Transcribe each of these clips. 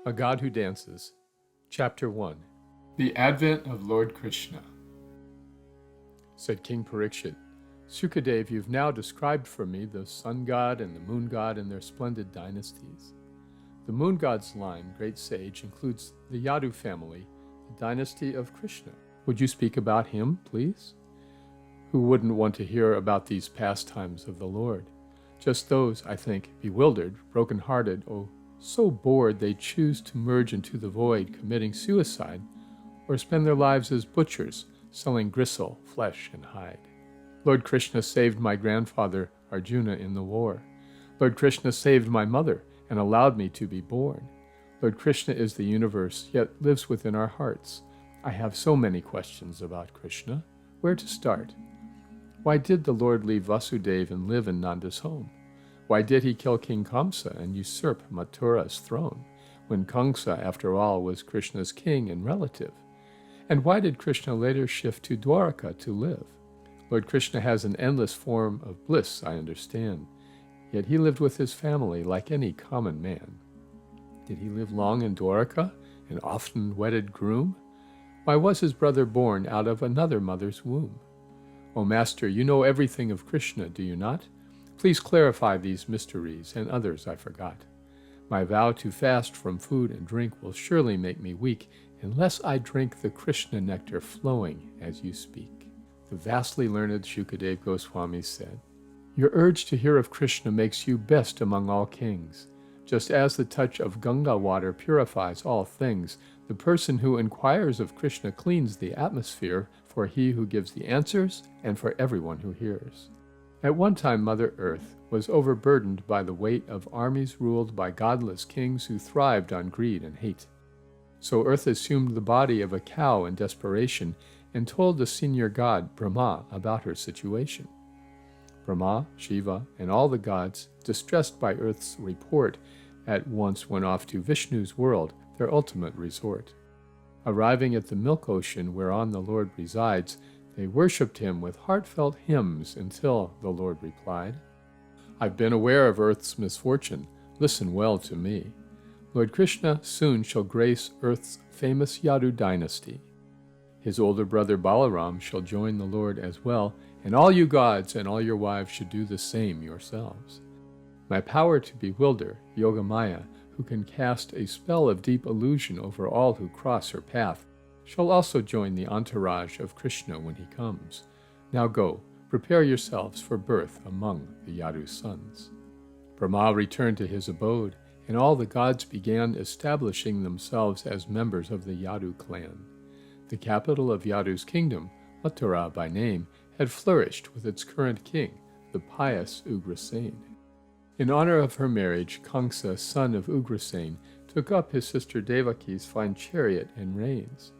A God Who Dances, Chapter 1. The Advent of Lord Krishna. Said King Parikshit, Sukadev, you've now described for me the sun god and the moon god and their splendid dynasties. The moon god's line, great sage, includes the Yadu family, the dynasty of Krishna. Would you speak about him, please? Who wouldn't want to hear about these pastimes of the Lord? Just those, I think, bewildered, broken-hearted, so bored they choose to merge into the void, committing suicide, or spend their lives as butchers, selling gristle, flesh, and hide. Lord Krishna saved my grandfather Arjuna in the war. Lord Krishna saved my mother and allowed me to be born. Lord Krishna is the universe, yet lives within our hearts. I have so many questions about Krishna. Where to start? Why did the Lord leave Vasudeva and live in Nanda's home? Why did he kill King Kamsa and usurp Mathura's throne, when Kamsa, after all, was Krishna's king and relative? And why did Krishna later shift to Dwaraka to live? Lord Krishna has an endless form of bliss, I understand, yet he lived with his family like any common man. Did he live long in Dwaraka, an often wedded groom? Why was his brother born out of another mother's womb? O Master, you know everything of Krishna, do you not? Please clarify these mysteries and others I forgot. My vow to fast from food and drink will surely make me weak unless I drink the Krishna nectar flowing as you speak. The vastly learned Shukadev Goswami said, Your urge to hear of Krishna makes you best among all kings. Just as the touch of Ganga water purifies all things, the person who inquires of Krishna cleans the atmosphere for he who gives the answers and for everyone who hears. At one time, Mother Earth was overburdened by the weight of armies ruled by godless kings who thrived on greed and hate. So Earth assumed the body of a cow in desperation and told the senior god, Brahma, about her situation. Brahma, Shiva, and all the gods, distressed by Earth's report, at once went off to Vishnu's world, their ultimate resort. Arriving at the milk ocean whereon the Lord resides, they worshipped him with heartfelt hymns until the Lord replied, I've been aware of Earth's misfortune. Listen well to me. Lord Krishna soon shall grace Earth's famous Yadu dynasty. His older brother Balaram shall join the Lord as well, and all you gods and all your wives should do the same yourselves. My power to bewilder, Yogamaya, who can cast a spell of deep illusion over all who cross her path, shall also join the entourage of Krishna when he comes. Now go, prepare yourselves for birth among the Yadu sons. Brahma returned to his abode, and all the gods began establishing themselves as members of the Yadu clan. The capital of Yadu's kingdom, Mathura by name, had flourished with its current king, the pious Ugrasen. In honor of her marriage, Kamsa, son of Ugrasen, took up his sister Devaki's fine chariot and reins.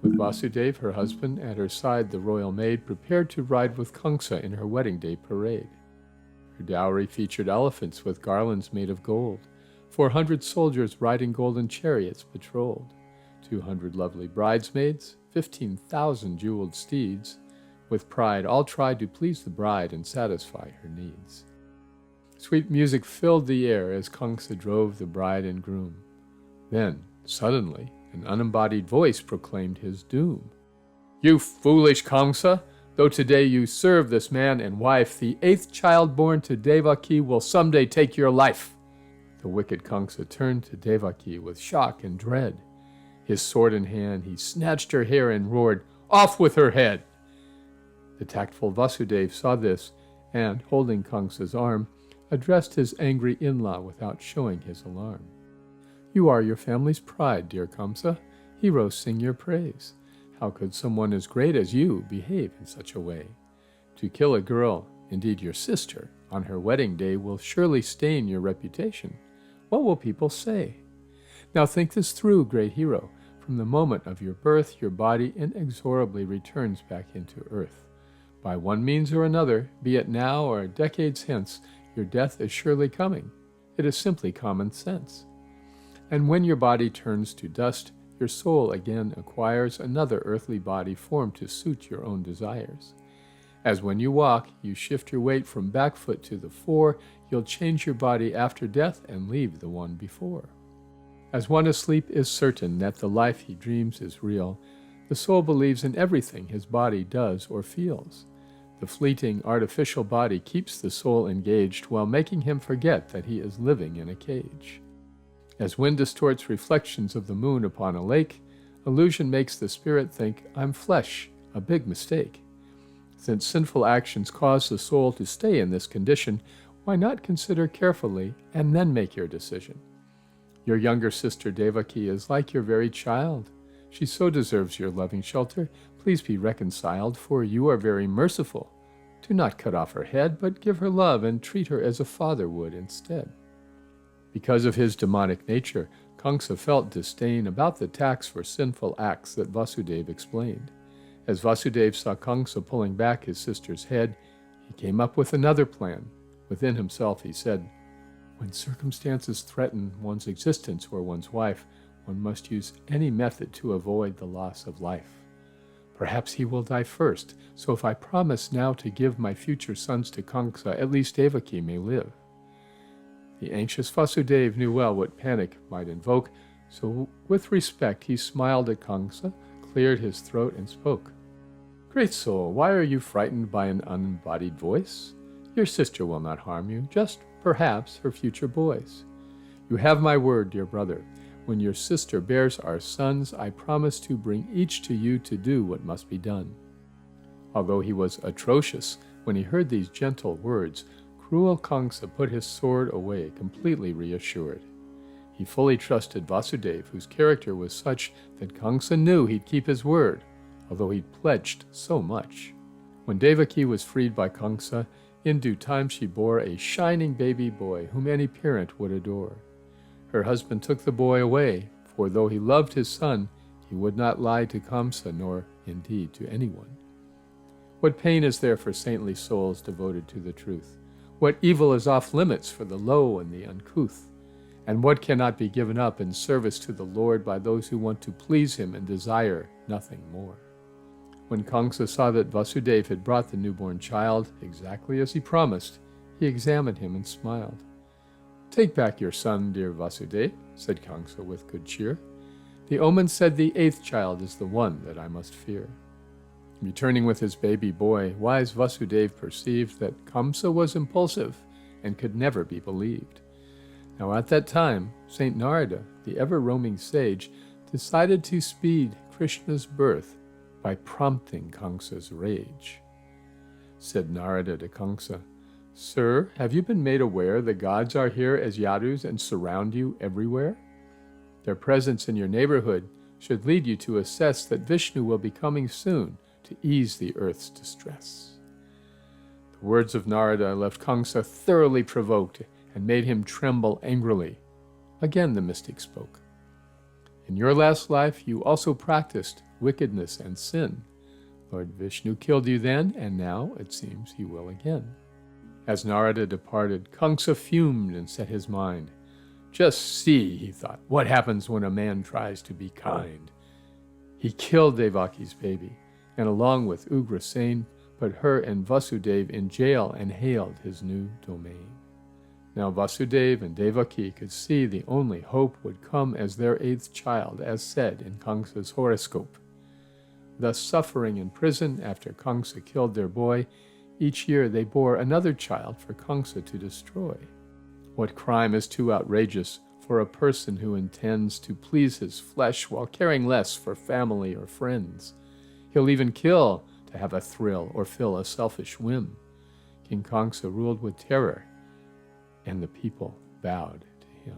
With Vasudeva, her husband, at her side the royal maid prepared to ride with Kamsa in her wedding day parade. Her dowry featured elephants with garlands made of gold, 400 soldiers riding golden chariots patrolled, 200 lovely bridesmaids, 15,000 jeweled steeds. With pride, all tried to please the bride and satisfy her needs. Sweet music filled the air as Kamsa drove the bride and groom. Then, suddenly, an unembodied voice proclaimed his doom. You foolish Kamsa! Though today you serve this man and wife, the 8th child born to Devaki will someday take your life. The wicked Kamsa turned to Devaki with shock and dread. His sword in hand, he snatched her hair and roared, Off with her head! The tactful Vasudeva saw this and, holding Kamsa's arm, addressed his angry in-law without showing his alarm. You are your family's pride, dear Kamsa. Heroes sing your praise. How could someone as great as you behave in such a way? To kill a girl, indeed your sister, on her wedding day will surely stain your reputation. What will people say? Now think this through, great hero. From the moment of your birth, your body inexorably returns back into earth. By one means or another, be it now or decades hence, your death is surely coming. It is simply common sense. And when your body turns to dust, your soul again acquires another earthly body formed to suit your own desires. As when you walk, you shift your weight from back foot to the fore, you'll change your body after death and leave the one before. As one asleep is certain that the life he dreams is real, the soul believes in everything his body does or feels. The fleeting, artificial body keeps the soul engaged while making him forget that he is living in a cage. As wind distorts reflections of the moon upon a lake, illusion makes the spirit think, "I'm flesh," a big mistake. Since sinful actions cause the soul to stay in this condition, why not consider carefully and then make your decision? Your younger sister Devaki is like your very child. She so deserves your loving shelter. Please be reconciled, for you are very merciful. Do not cut off her head, but give her love and treat her as a father would instead. Because of his demonic nature, Kamsa felt disdain about the tax for sinful acts that Vasudeva explained. As Vasudeva saw Kamsa pulling back his sister's head, he came up with another plan. Within himself he said, "When circumstances threaten one's existence or one's wife, one must use any method to avoid the loss of life. Perhaps he will die first, so if I promise now to give my future sons to Kamsa, at least Devaki may live." The anxious Vasudeva knew well what panic might invoke, so with respect he smiled at Kamsa, cleared his throat, and spoke. "Great soul, why are you frightened by an unembodied voice? Your sister will not harm you, just, perhaps, her future boys. You have my word, dear brother. When your sister bears our sons, I promise to bring each to you to do what must be done." Although he was atrocious, when he heard these gentle words, cruel Kamsa put his sword away, completely reassured. He fully trusted Vasudeva, whose character was such that Kamsa knew he'd keep his word, although he'd pledged so much. When Devaki was freed by Kamsa, in due time she bore a shining baby boy whom any parent would adore. Her husband took the boy away, for though he loved his son, he would not lie to Kamsa, nor indeed to anyone. What pain is there for saintly souls devoted to the truth? What evil is off limits for the low and the uncouth? And what cannot be given up in service to the Lord by those who want to please him and desire nothing more? When Kamsa saw that Vasudeva had brought the newborn child exactly as he promised, he examined him and smiled. "Take back your son, dear Vasudeva," said Kamsa with good cheer. "The omen said the 8th child is the one that I must fear." Returning with his baby boy, wise Vasudeva perceived that Kamsa was impulsive and could never be believed. Now at that time, Saint Narada, the ever-roaming sage, decided to speed Krishna's birth by prompting Kamsa's rage. Said Narada to Kamsa, "Sir, have you been made aware the gods are here as Yadus and surround you everywhere? Their presence in your neighborhood should lead you to assess that Vishnu will be coming soon to ease the earth's distress." The words of Narada left Kamsa thoroughly provoked and made him tremble angrily. Again the mystic spoke. "In your last life you also practiced wickedness and sin. Lord Vishnu killed you then, and now it seems he will again." As Narada departed, Kamsa fumed and set his mind. "Just see," he thought, "what happens when a man tries to be kind." He killed Devaki's baby, and along with Ugrasen, put her and Vasudeva in jail and hailed his new domain. Now Vasudeva and Devaki could see the only hope would come as their 8th child, as said in Kamsa's horoscope. Thus suffering in prison after Kamsa killed their boy, each year they bore another child for Kamsa to destroy. What crime is too outrageous for a person who intends to please his flesh while caring less for family or friends? He'll even kill to have a thrill or fill a selfish whim. King Kamsa ruled with terror, and the people bowed to him.